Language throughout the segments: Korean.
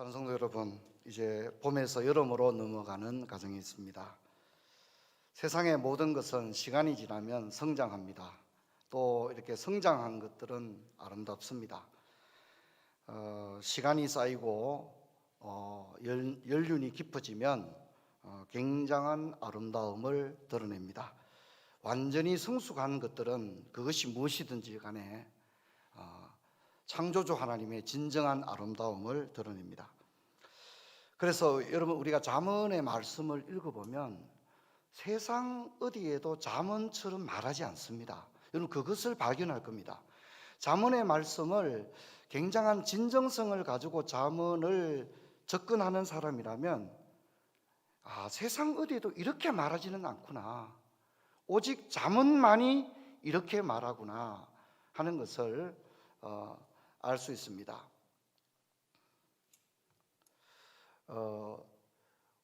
사랑하는 성도 여러분, 이제 봄에서 여름으로 넘어가는 과정이 있습니다. 세상의 모든 것은 시간이 지나면 성장합니다. 또 이렇게 성장한 것들은 아름답습니다. 시간이 쌓이고 연륜이 깊어지면 굉장한 아름다움을 드러냅니다. 완전히 성숙한 것들은 그것이 무엇이든지 간에 창조주 하나님의 진정한 아름다움을 드러냅니다. 그래서 여러분, 우리가 잠언의 말씀을 읽어보면 세상 어디에도 잠언처럼 말하지 않습니다. 여러분, 그것을 발견할 겁니다. 잠언의 말씀을 굉장한 진정성을 가지고 잠언을 접근하는 사람이라면 세상 어디에도 이렇게 말하지는 않구나, 오직 잠언만이 이렇게 말하구나 하는 것을 알 수 있습니다.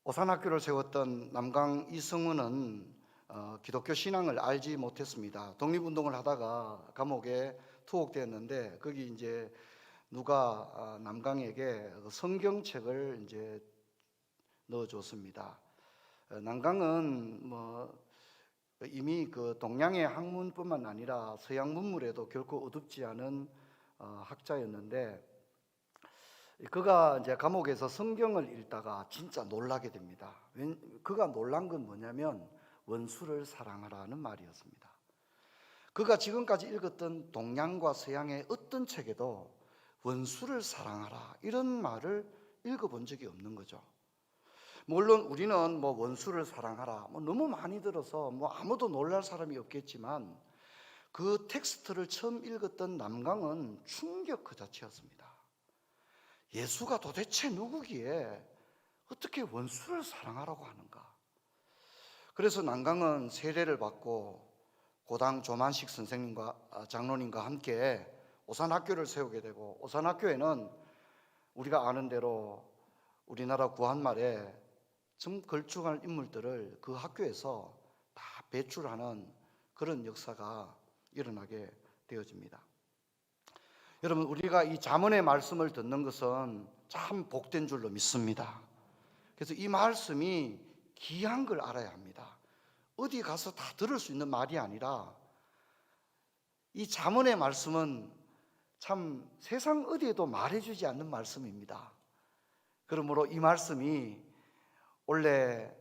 오산학교를 세웠던 남강 이승훈은 기독교 신앙을 알지 못했습니다. 독립운동을 하다가 감옥에 투옥되었는데 거기 이제 누가 남강에게 성경책을 이제 넣어줬습니다. 남강은 이미 그 동양의 학문뿐만 아니라 서양 문물에도 결코 어둡지 않은 학자였는데, 그가 이제 감옥에서 성경을 읽다가 진짜 놀라게 됩니다. 그가 놀란 건 뭐냐면 원수를 사랑하라는 말이었습니다. 그가 지금까지 읽었던 동양과 서양의 어떤 책에도 원수를 사랑하라 이런 말을 읽어본 적이 없는 거죠. 물론 우리는 원수를 사랑하라 너무 많이 들어서 아무도 놀랄 사람이 없겠지만, 그 텍스트를 처음 읽었던 남강은 충격 그 자체였습니다. 예수가 도대체 누구기에 어떻게 원수를 사랑하라고 하는가? 그래서 남강은 세례를 받고 고당 조만식 선생님과 장로님과 함께 오산학교를 세우게 되고, 오산학교에는 우리가 아는 대로 우리나라 구한말에 좀 걸쭉한 인물들을 그 학교에서 다 배출하는 그런 역사가 일어나게 되어집니다. 여러분, 우리가 이 잠언의 말씀을 듣는 것은 참 복된 줄로 믿습니다. 그래서 이 말씀이 귀한 걸 알아야 합니다. 어디 가서 다 들을 수 있는 말이 아니라 이 잠언의 말씀은 참 세상 어디에도 말해주지 않는 말씀입니다. 그러므로 이 말씀이 올해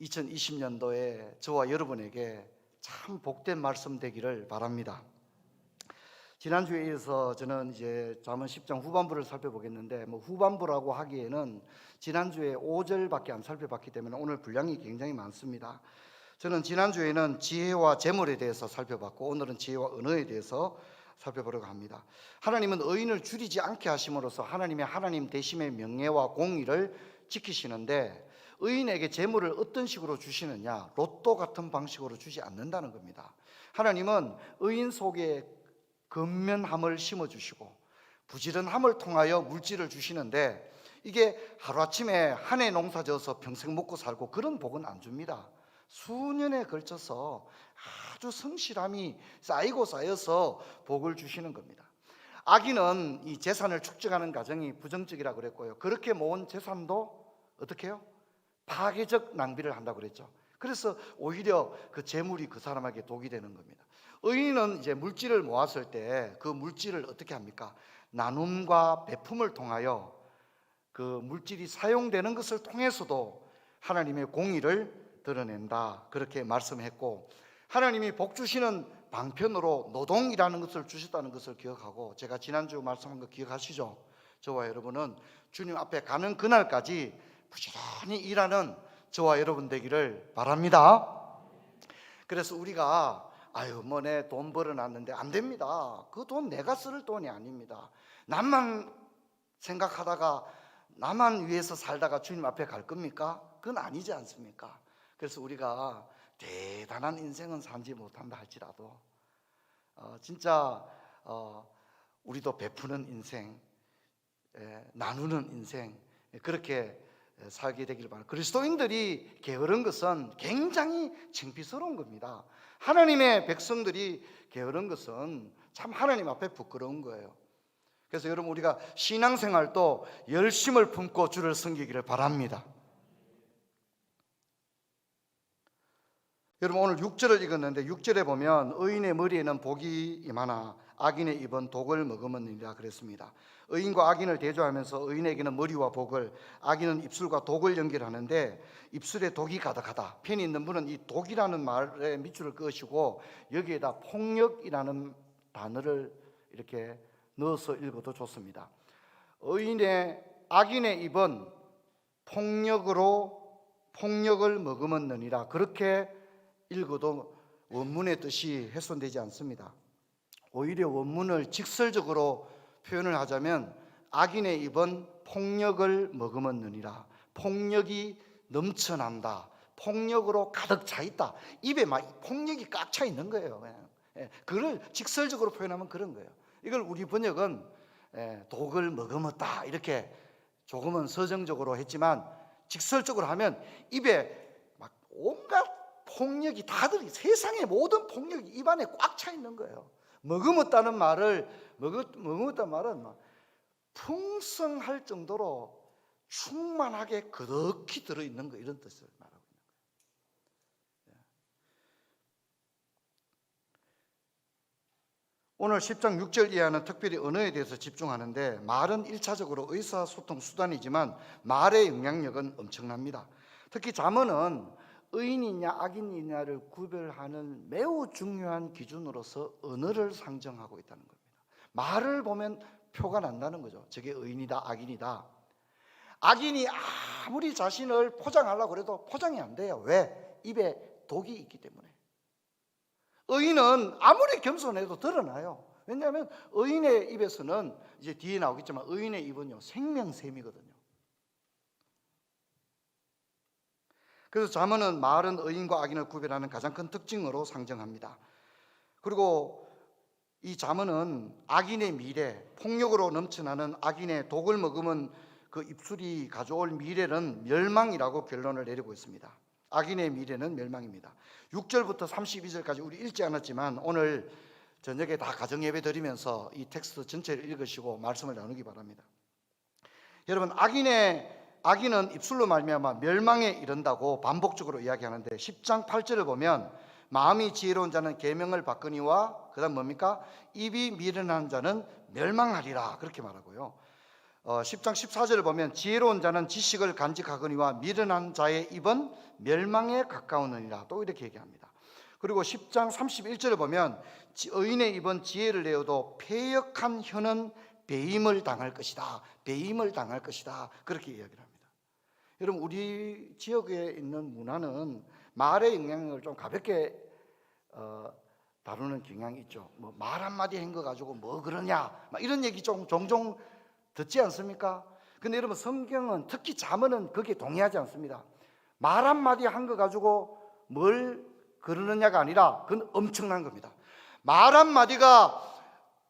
2020년도에 저와 여러분에게 참 복된 말씀 되기를 바랍니다. 지난주에 이어서 저는 이제 잠언 10장 후반부를 살펴보겠는데, 후반부라고 하기에는 지난주에 5절밖에 안 살펴봤기 때문에 오늘 분량이 굉장히 많습니다. 저는 지난주에는 지혜와 재물에 대해서 살펴봤고, 오늘은 지혜와 언어에 대해서 살펴보려고 합니다. 하나님은 의인을 줄이지 않게 하심으로써 하나님의 하나님 되심의 명예와 공의를 지키시는데, 의인에게 재물을 어떤 식으로 주시느냐? 로또 같은 방식으로 주지 않는다는 겁니다. 하나님은 의인 속에 근면함을 심어주시고 부지런함을 통하여 물질을 주시는데, 이게 하루아침에 한 해 농사 지어서 평생 먹고 살고 그런 복은 안 줍니다. 수년에 걸쳐서 아주 성실함이 쌓이고 쌓여서 복을 주시는 겁니다. 악인은 이 재산을 축적하는 과정이 부정적이라고 그랬고요, 그렇게 모은 재산도 어떻게 해요? 파괴적 낭비를 한다고 그랬죠. 그래서 오히려 그 재물이 그 사람에게 독이 되는 겁니다. 의인은 이제 물질을 모았을 때 그 물질을 어떻게 합니까? 나눔과 배품을 통하여 그 물질이 사용되는 것을 통해서도 하나님의 공의를 드러낸다, 그렇게 말씀했고, 하나님이 복 주시는 방편으로 노동이라는 것을 주셨다는 것을 기억하고, 제가 지난주 말씀한 거 기억하시죠? 저와 여러분은 주님 앞에 가는 그날까지 부지런히 일하는 저와 여러분 되기를 바랍니다. 그래서 우리가 내 돈 벌어놨는데 안 됩니다. 그 돈 내가 쓸 돈이 아닙니다. 남만 생각하다가 나만 위해서 살다가 주님 앞에 갈 겁니까? 그건 아니지 않습니까? 그래서 우리가 대단한 인생은 살지 못한다 할지라도 진짜 우리도 베푸는 인생, 나누는 인생, 그렇게 살게 되길 바랍니다. 그리스도인들이 게으른 것은 굉장히 창피스러운 겁니다. 하나님의 백성들이 게으른 것은 참 하나님 앞에 부끄러운 거예요. 그래서 여러분 우리가 신앙생활도 열심을 품고 주를 섬기기를 바랍니다. 여러분 오늘 6절을 읽었는데 6절에 보면 의인의 머리에는 복이 임하나 악인의 입은 독을 머금으니라 그랬습니다. 의인과 악인을 대조하면서 의인에게는 머리와 복을, 악인은 입술과 독을 연결하는데 입술에 독이 가득하다. 편히 있는 분은 이 독이라는 말에 밑줄을 그으시고 여기에다 폭력이라는 단어를 이렇게 넣어서 읽어도 좋습니다. 악인의 입은 폭력을 머금었느니라. 그렇게 읽어도 원문의 뜻이 훼손되지 않습니다. 오히려 원문을 직설적으로 표현을 하자면 악인의 입은 폭력을 머금었느니라. 폭력이 넘쳐난다. 폭력으로 가득 차 있다. 입에 막 폭력이 꽉 차 있는 거예요. 그걸 직설적으로 표현하면 그런 거예요. 이걸 우리 번역은 독을 머금었다 이렇게 조금은 서정적으로 했지만 직설적으로 하면 입에 막 온갖 폭력이 다들 세상의 모든 폭력이 입안에 꽉 차 있는 거예요. 머금었다는 말은 풍성할 정도로 충만하게 그득히 들어있는 거 이런 뜻을 말하고 있는 거예요. 오늘 10장 6절 이하는 특별히 언어에 대해서 집중하는데 말은 1차적으로 의사소통 수단이지만 말의 영향력은 엄청납니다. 특히 잠언은 의인이냐 악인이냐를 구별하는 매우 중요한 기준으로서 언어를 상정하고 있다는 겁니다. 말을 보면 표가 난다는 거죠. 저게 의인이다 악인이다. 악인이 아무리 자신을 포장하려고 해도 포장이 안 돼요. 왜? 입에 독이 있기 때문에. 의인은 아무리 겸손해도 드러나요. 왜냐하면 의인의 입에서는 이제 뒤에 나오겠지만 의인의 입은요 생명샘이거든요. 그래서 잠언은 말은 의인과 악인을 구별하는 가장 큰 특징으로 상정합니다. 그리고 이 잠언은 악인의 미래, 폭력으로 넘쳐나는 악인의 독을 머금은 그 입술이 가져올 미래는 멸망이라고 결론을 내리고 있습니다. 악인의 미래는 멸망입니다. 6절부터 32절까지 우리 읽지 않았지만 오늘 저녁에 다 가정예배 드리면서 이 텍스트 전체를 읽으시고 말씀을 나누기 바랍니다. 여러분 악인은 입술로 말미암아 멸망에 이른다고 반복적으로 이야기하는데 10장 8절을 보면 마음이 지혜로운 자는 계명을 받거니와 그다음 뭡니까? 입이 미련한 자는 멸망하리라 그렇게 말하고요. 10장 14절을 보면 지혜로운 자는 지식을 간직하거니와 미련한 자의 입은 멸망에 가까우느니라 또 이렇게 얘기합니다. 그리고 10장 31절을 보면 의인의 입은 지혜를 내어도 패역한 혀는 배임을 당할 것이다. 배임을 당할 것이다. 그렇게 이야기를 합니다. 여러분 우리 지역에 있는 문화는 말의 영향력을 좀 가볍게 다루는 경향이 있죠. 뭐 말 한마디 한 거 가지고 뭐 그러냐 막 이런 얘기 좀 종종 듣지 않습니까? 근데 여러분 성경은 특히 잠언은 거기에 동의하지 않습니다. 말 한마디 한 거 가지고 뭘 그러느냐가 아니라 그건 엄청난 겁니다. 말 한마디가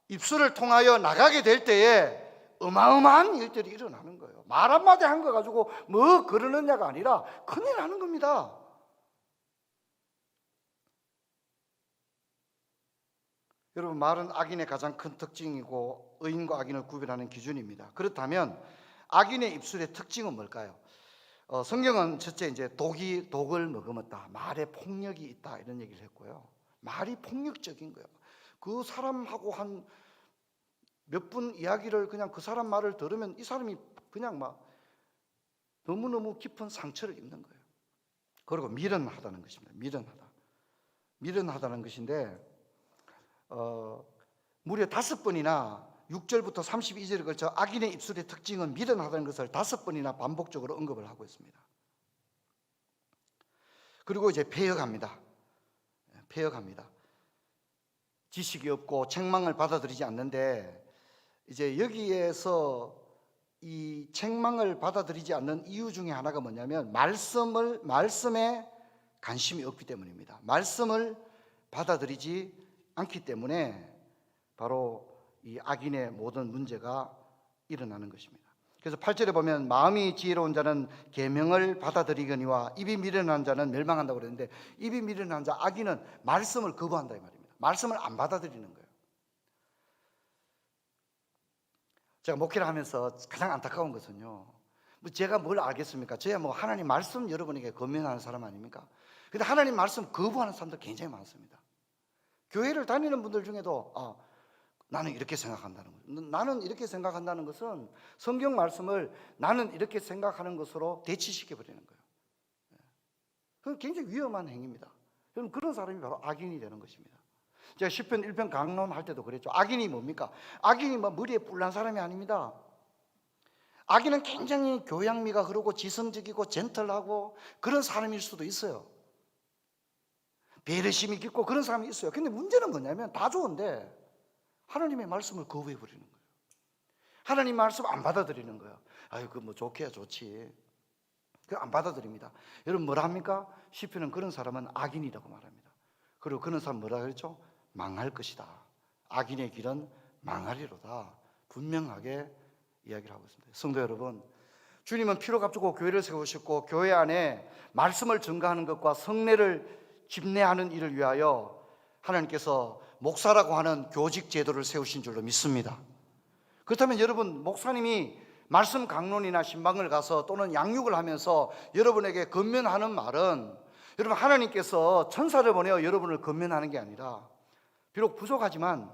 입술을 통하여 나가게 될 때에 어마어마한 일들이 일어나는 거예요. 말 한마디 한 거 가지고 뭐 그러느냐가 아니라 큰일 나는 겁니다. 여러분 말은 악인의 가장 큰 특징이고 의인과 악인을 구별하는 기준입니다. 그렇다면 악인의 입술의 특징은 뭘까요? 성경은 첫째 이제 독을 머금었다. 말에 폭력이 있다 이런 얘기를 했고요. 말이 폭력적인 거예요. 그 사람하고 한 몇 분 이야기를 그냥 그 사람 말을 들으면 이 사람이 그냥 막 너무너무 깊은 상처를 입는 거예요. 그리고 미련하다는 것입니다. 미련하다는 것인데 무려 5번이나 6절부터 32절에 걸쳐 악인의 입술의 특징은 미련하다는 것을 5번이나 반복적으로 언급을 하고 있습니다. 그리고 이제 패역합니다. 지식이 없고 책망을 받아들이지 않는데 이제 여기에서 이 책망을 받아들이지 않는 이유 중에 하나가 뭐냐면 말씀에 관심이 없기 때문입니다. 말씀을 받아들이지 않기 때문에 바로 이 악인의 모든 문제가 일어나는 것입니다. 그래서 8절에 보면 마음이 지혜로운 자는 계명을 받아들이거니와 입이 미련한 자는 멸망한다고 그랬는데 입이 미련한 자 악인은 말씀을 거부한다 이 말입니다. 말씀을 안 받아들이는 거예요. 제가 목회를 하면서 가장 안타까운 것은요, 뭐 제가 뭘 알겠습니까? 저야 뭐 하나님 말씀 여러분에게 권면하는 사람 아닙니까? 근데 하나님 말씀 거부하는 사람들 굉장히 많습니다. 교회를 다니는 분들 중에도 나는 이렇게 생각한다는 거예요. 나는 이렇게 생각한다는 것은 성경 말씀을 나는 이렇게 생각하는 것으로 대치시켜 버리는 거예요. 그건 굉장히 위험한 행위입니다. 여러분, 그런 사람이 바로 악인이 되는 것입니다. 제가 시편 1편 강론할 때도 그랬죠. 악인이 뭡니까? 악인이 뭐 머리에 뿔난 사람이 아닙니다. 악인은 굉장히 교양미가 흐르고 지성적이고 젠틀하고 그런 사람일 수도 있어요. 배려심이 깊고 그런 사람이 있어요. 근데 문제는 뭐냐면 다 좋은데 하나님의 말씀을 거부해 버리는 거예요. 하나님 말씀 안 받아들이는 거예요. 아유, 그 뭐 좋게야 좋지. 그 안 받아들입니다. 여러분, 뭐라 합니까? 시편은 그런 사람은 악인이라고 말합니다. 그리고 그런 사람 뭐라 그랬죠? 망할 것이다. 악인의 길은 망하리로다. 분명하게 이야기를 하고 있습니다. 성도 여러분, 주님은 피로 값주고 교회를 세우셨고 교회 안에 말씀을 증거하는 것과 성례를 집례하는 일을 위하여 하나님께서 목사라고 하는 교직 제도를 세우신 줄로 믿습니다. 그렇다면 여러분, 목사님이 말씀 강론이나 신방을 가서 또는 양육을 하면서 여러분에게 권면하는 말은 여러분, 하나님께서 천사를 보내어 여러분을 권면하는 게 아니라 비록 부족하지만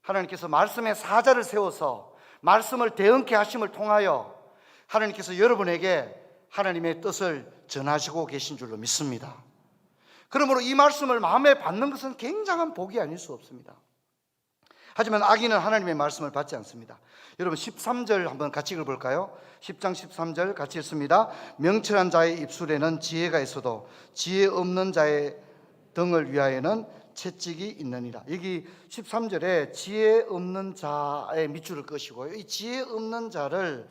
하나님께서 말씀의 사자를 세워서 말씀을 대응케 하심을 통하여 하나님께서 여러분에게 하나님의 뜻을 전하시고 계신 줄로 믿습니다. 그러므로 이 말씀을 마음에 받는 것은 굉장한 복이 아닐 수 없습니다. 하지만 악인은 하나님의 말씀을 받지 않습니다. 여러분, 13절 한번 같이 읽어볼까요? 10장 13절 같이 읽습니다. 명철한 자의 입술에는 지혜가 있어도 지혜 없는 자의 등을 위하여는 채찍이 있느니라. 여기 13절에 지혜 없는 자의 밑줄을 그으시고요, 이 지혜 없는 자를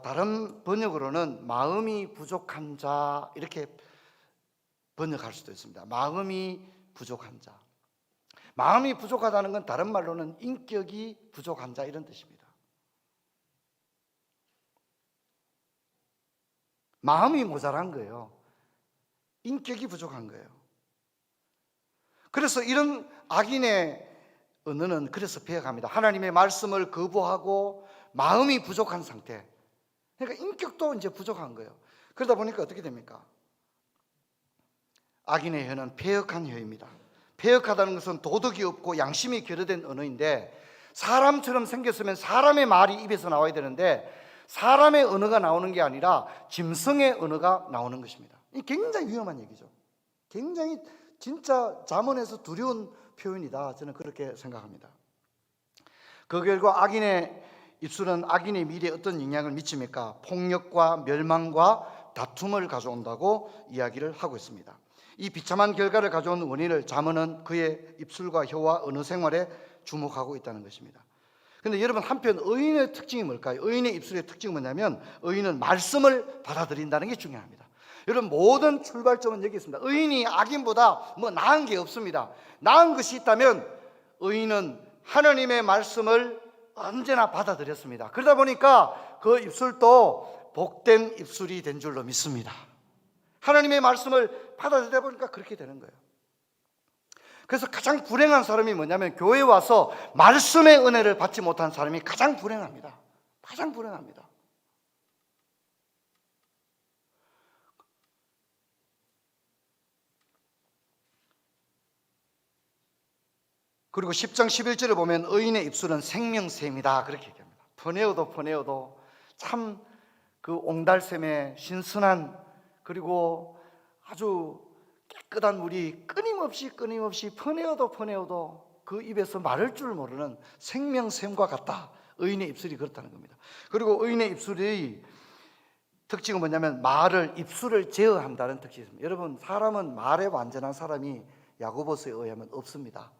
다른 번역으로는 마음이 부족한 자 이렇게 번역할 수도 있습니다. 마음이 부족한 자. 마음이 부족하다는 건 다른 말로는 인격이 부족한 자 이런 뜻입니다. 마음이 모자란 거예요. 인격이 부족한 거예요. 그래서 이런 악인의 언어는 그래서 배역합니다. 하나님의 말씀을 거부하고 마음이 부족한 상태. 그러니까 인격도 이제 부족한 거예요. 그러다 보니까 어떻게 됩니까? 악인의 혀는 패역한 혀입니다. 패역하다는 것은 도덕이 없고 양심이 결여된 언어인데, 사람처럼 생겼으면 사람의 말이 입에서 나와야 되는데 사람의 언어가 나오는 게 아니라 짐승의 언어가 나오는 것입니다. 이 굉장히 위험한 얘기죠. 굉장히 진짜 잠언에서 두려운 표현이다, 저는 그렇게 생각합니다. 그 결과 악인의 입술은 악인의 미래에 어떤 영향을 미칩니까? 폭력과 멸망과 다툼을 가져온다고 이야기를 하고 있습니다. 이 비참한 결과를 가져온 원인을 잠언은 그의 입술과 혀와 언어 생활에 주목하고 있다는 것입니다. 그런데 여러분, 한편 의인의 특징이 뭘까요? 의인의 입술의 특징은 뭐냐면 의인은 말씀을 받아들인다는 게 중요합니다. 여러분, 모든 출발점은 여기 있습니다. 의인이 악인보다 뭐 나은 게 없습니다. 나은 것이 있다면 의인은 하나님의 말씀을 언제나 받아들였습니다. 그러다 보니까 그 입술도 복된 입술이 된 줄로 믿습니다. 하나님의 말씀을 받아들이다 보니까 그렇게 되는 거예요. 그래서 가장 불행한 사람이 뭐냐면 교회에 와서 말씀의 은혜를 받지 못한 사람이 가장 불행합니다. 가장 불행합니다. 그리고 10장 11절에 보면 의인의 입술은 생명샘이다 그렇게 얘기합니다. 퍼내어도 참 그 옹달샘의 신선한, 그리고 아주 깨끗한 물이 끊임없이 퍼내어도 그 입에서 마를 줄 모르는 생명샘과 같다. 의인의 입술이 그렇다는 겁니다. 그리고 의인의 입술의 특징은 뭐냐면 입술을 제어한다는 특징이 있습니다. 여러분, 사람은 말에 완전한 사람이 야고보서에 의하면 없습니다.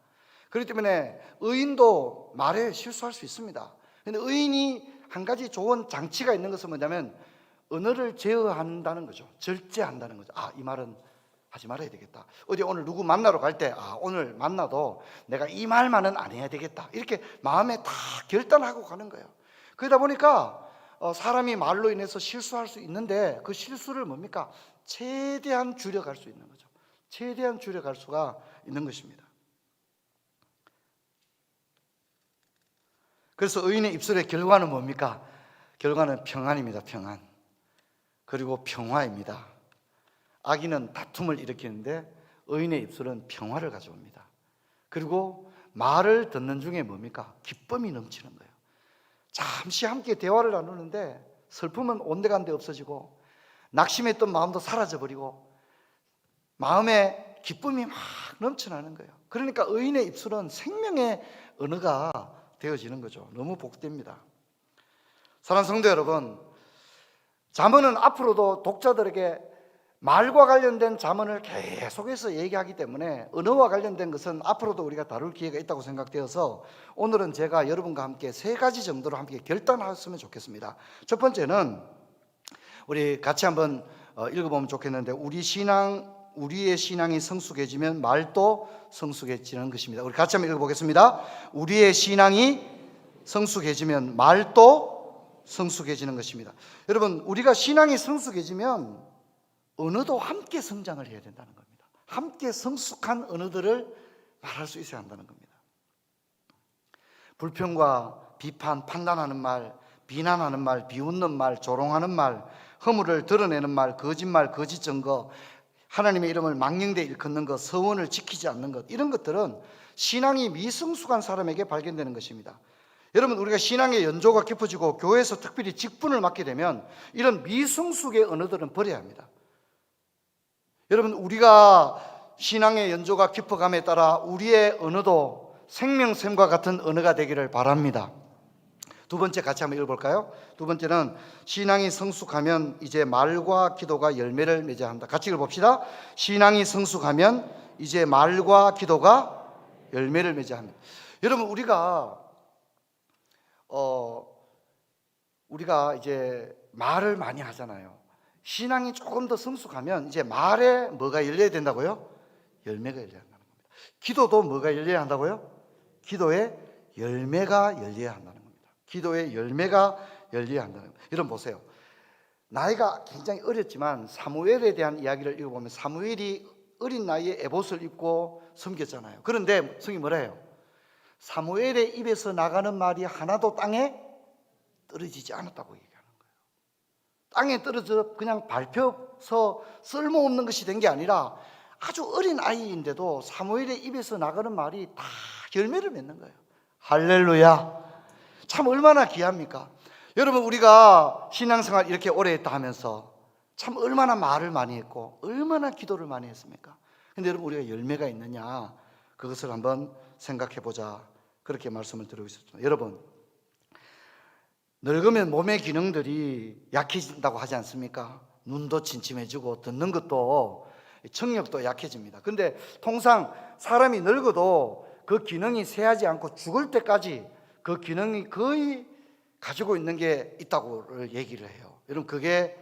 그렇기 때문에 의인도 말에 실수할 수 있습니다. 그런데 의인이 한 가지 좋은 장치가 있는 것은 뭐냐면 언어를 제어한다는 거죠. 절제한다는 거죠. 이 말은 하지 말아야 되겠다. 어디 오늘 누구 만나러 갈 때 오늘 만나도 내가 이 말만은 안 해야 되겠다, 이렇게 마음에 다 결단하고 가는 거예요. 그러다 보니까 사람이 말로 인해서 실수할 수 있는데 그 실수를 뭡니까? 최대한 줄여갈 수 있는 거죠. 최대한 줄여갈 수가 있는 것입니다. 그래서 의인의 입술의 결과는 뭡니까? 결과는 평안입니다. 평안. 그리고 평화입니다. 악인은 다툼을 일으키는데 의인의 입술은 평화를 가져옵니다. 그리고 말을 듣는 중에 뭡니까? 기쁨이 넘치는 거예요. 잠시 함께 대화를 나누는데 슬픔은 온데간데 없어지고 낙심했던 마음도 사라져버리고 마음에 기쁨이 막 넘쳐나는 거예요. 그러니까 의인의 입술은 생명의 언어가 되어지는 거죠. 너무 복됩니다. 사랑하는 성도 여러분, 잠언은 앞으로도 독자들에게 말과 관련된 잠언을 계속해서 얘기하기 때문에 언어와 관련된 것은 앞으로도 우리가 다룰 기회가 있다고 생각되어서 오늘은 제가 여러분과 함께 3가지 정도로 함께 결단하셨으면 좋겠습니다. 첫 번째는 우리 같이 한번 읽어보면 좋겠는데 우리의 신앙이 성숙해지면 말도 성숙해지는 것입니다. 우리 같이 한번 읽어보겠습니다. 우리의 신앙이 성숙해지면 말도 성숙해지는 것입니다. 여러분, 우리가 신앙이 성숙해지면 언어도 함께 성장을 해야 된다는 겁니다. 함께 성숙한 언어들을 말할 수 있어야 한다는 겁니다. 불평과 비판, 판단하는 말, 비난하는 말, 비웃는 말, 조롱하는 말, 허물을 드러내는 말, 거짓말, 거짓 증거, 하나님의 이름을 망령되이 일컫는 것, 서원을 지키지 않는 것, 이런 것들은 신앙이 미성숙한 사람에게 발견되는 것입니다. 여러분, 우리가 신앙의 연조가 깊어지고 교회에서 특별히 직분을 맡게 되면 이런 미성숙의 언어들은 버려야 합니다. 여러분, 우리가 신앙의 연조가 깊어감에 따라 우리의 언어도 생명샘과 같은 언어가 되기를 바랍니다. 두 번째 같이 한번 읽어볼까요? 두 번째는 신앙이 성숙하면 이제 말과 기도가 열매를 맺어야 한다. 같이 읽어봅시다. 신앙이 성숙하면 이제 말과 기도가 열매를 맺어야 합니다. 여러분, 우리가 이제 말을 많이 하잖아요. 신앙이 조금 더 성숙하면 이제 말에 뭐가 열려야 된다고요? 열매가 열려야 한다는 겁니다. 기도도 뭐가 열려야 한다고요? 기도에 열매가 열려야 한다는 겁니다. 기도에 열매가 열려야 한다는 겁니다. 여러분 보세요. 나이가 굉장히 어렸지만 사무엘에 대한 이야기를 읽어보면 사무엘이 어린 나이에 에봇을 입고 섬겼잖아요. 그런데 성경이 뭐라 해요? 사무엘의 입에서 나가는 말이 하나도 땅에 떨어지지 않았다고 얘기하는 거예요. 땅에 떨어져 그냥 밟혀서 쓸모없는 것이 된 게 아니라 아주 어린 아이인데도 사무엘의 입에서 나가는 말이 다 열매를 맺는 거예요. 할렐루야. 참 얼마나 귀합니까? 여러분, 우리가 신앙생활 이렇게 오래 했다 하면서 참 얼마나 말을 많이 했고 얼마나 기도를 많이 했습니까? 근데 여러분, 우리가 열매가 있느냐, 그것을 한번 생각해 보자, 그렇게 말씀을 드리고 있었죠. 여러분, 늙으면 몸의 기능들이 약해진다고 하지 않습니까? 눈도 침침해지고 듣는 것도 청력도 약해집니다. 근데 통상 사람이 늙어도 그 기능이 쇠하지 않고 죽을 때까지 그 기능이 거의 가지고 있는 게 있다고 얘기를 해요. 여러분, 그게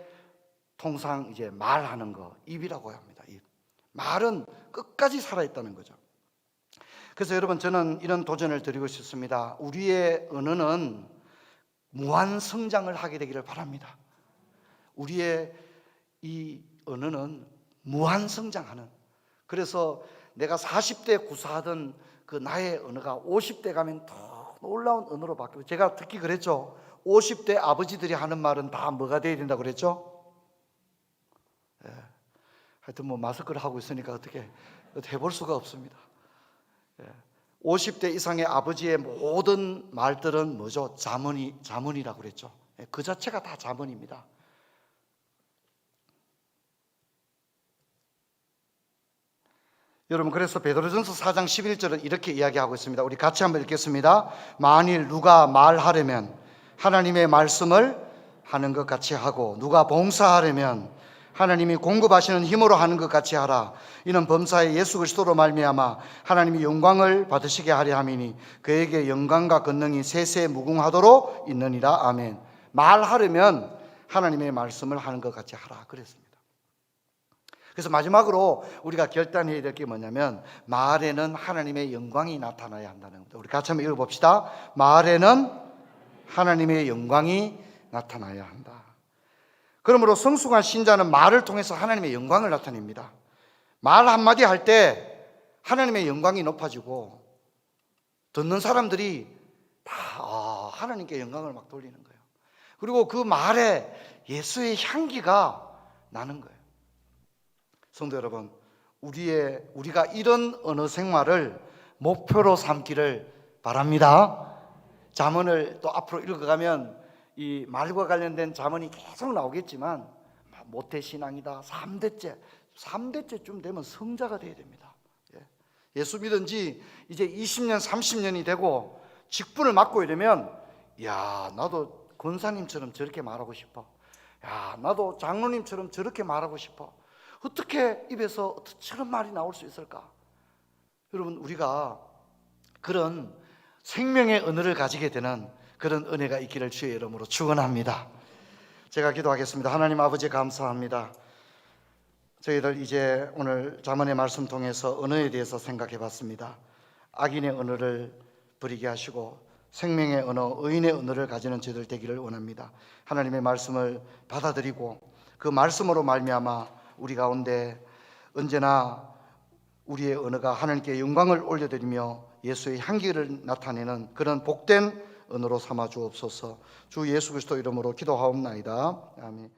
통상 이제 말하는 거, 입이라고 합니다. 입. 말은 끝까지 살아있다는 거죠. 그래서 여러분, 저는 이런 도전을 드리고 싶습니다. 우리의 언어는 무한 성장을 하게 되기를 바랍니다. 우리의 이 언어는 무한 성장하는, 그래서 내가 40대 구사하던 그 나의 언어가 50대 가면 더 놀라운 언어로 바뀌고, 제가 특히 그랬죠. 50대 아버지들이 하는 말은 다 뭐가 돼야 된다고 그랬죠? 예. 하여튼 뭐 마스크를 하고 있으니까 어떻게 해볼 수가 없습니다. 예. 50대 이상의 아버지의 모든 말들은 뭐죠? 잠언이라고 그랬죠. 예. 그 자체가 다 잠언입니다. 여러분, 그래서 베드로전서 4장 11절은 이렇게 이야기하고 있습니다. 우리 같이 한번 읽겠습니다. 만일 누가 말하려면 하나님의 말씀을 하는 것 같이 하고, 누가 봉사하려면 하나님이 공급하시는 힘으로 하는 것 같이 하라. 이는 범사에 예수 그리스도로 말미암아 하나님이 영광을 받으시게 하려 함이니 그에게 영광과 권능이 세세 무궁하도록 있느니라. 아멘. 말하려면 하나님의 말씀을 하는 것 같이 하라 그랬습니다. 그래서 마지막으로 우리가 결단해야 될 게 뭐냐면, 말에는 하나님의 영광이 나타나야 한다는 겁니다. 우리 같이 한번 읽어봅시다. 말에는 하나님의 영광이 나타나야 한다. 그러므로 성숙한 신자는 말을 통해서 하나님의 영광을 나타냅니다. 말 한마디 할 때 하나님의 영광이 높아지고 듣는 사람들이 다 하나님께 영광을 막 돌리는 거예요. 그리고 그 말에 예수의 향기가 나는 거예요. 성도 여러분, 우리가 이런 언어 생활을 목표로 삼기를 바랍니다. 잠언을 또 앞으로 읽어가면 이 말과 관련된 잠언이 계속 나오겠지만 모태신앙이다, 3대째쯤 되면 성자가 돼야 됩니다. 예수 믿은 지 이제 20년 30년이 되고 직분을 맡고 이러면 야, 나도 권사님처럼 저렇게 말하고 싶어. 야, 나도 장로님처럼 저렇게 말하고 싶어. 어떻게 입에서 저런 말이 나올 수 있을까? 여러분, 우리가 그런 생명의 언어를 가지게 되는 그런 은혜가 있기를 주의 이름으로 축원합니다. 제가 기도하겠습니다. 하나님 아버지, 감사합니다. 저희들 이제 오늘 잠언의 말씀 통해서 언어에 대해서 생각해 봤습니다. 악인의 언어를 버리게 하시고 생명의 언어, 의인의 언어를 가지는 저희들 되기를 원합니다. 하나님의 말씀을 받아들이고 그 말씀으로 말미암아 우리 가운데 언제나 우리의 언어가 하나님께 영광을 올려드리며 예수의 향기를 나타내는 그런 복된 언어로 삼아 주옵소서. 주 예수 그리스도 이름으로 기도하옵나이다. 아멘.